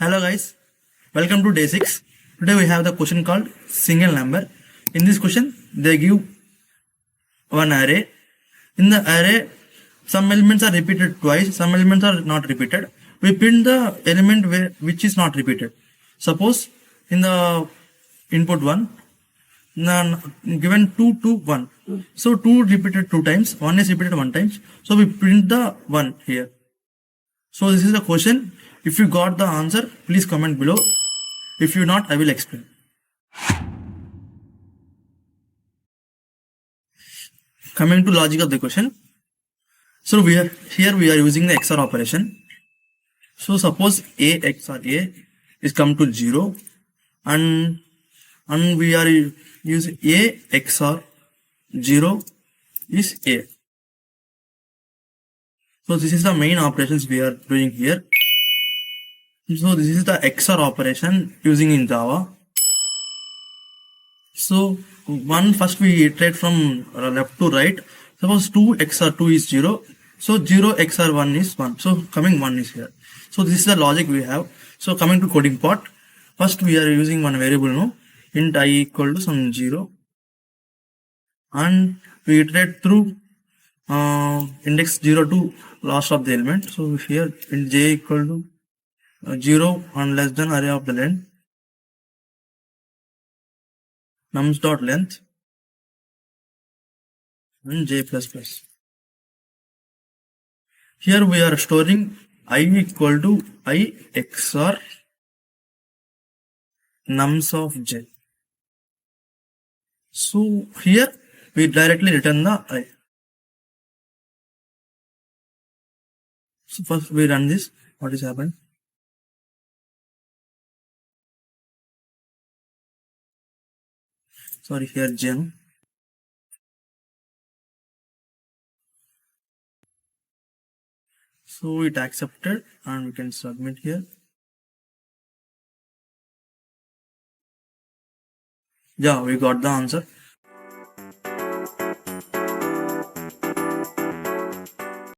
Hello guys, welcome to day 6. Today we have the question called single number. In this question, they give one array. In the array, some elements are repeated twice, some elements are not repeated. We print the element which is not repeated. Suppose in the input 1, given 2 to 1. So 2 repeated 2 times, 1 is repeated 1 times. So we print the 1 here. So this is the question. If you got the answer, please comment below. If you not, I will explain. Coming to logic of the question. So here we are using the XOR operation. So suppose A XOR A is come to 0 and we are using A XOR 0 is A. So this is the main operations we are doing here. So this is the XOR operation using in Java. So first we iterate from left to right. Suppose 2 XOR 2 is 0. So 0 XOR 1 is 1. So coming 1 is here. So this is the logic we have. So coming to coding part. First we are using one variable now. Int I equal to some 0. And we iterate through index 0 to last of the element. So here int j equal to 0 and less than array of the length, nums dot length, and j plus plus. Here we are storing I equal to I XOR nums of j. So here we directly return the I. So first we run this. What is happened? Sorry, here Jen. So it accepted and we can submit here. Yeah, we got the answer.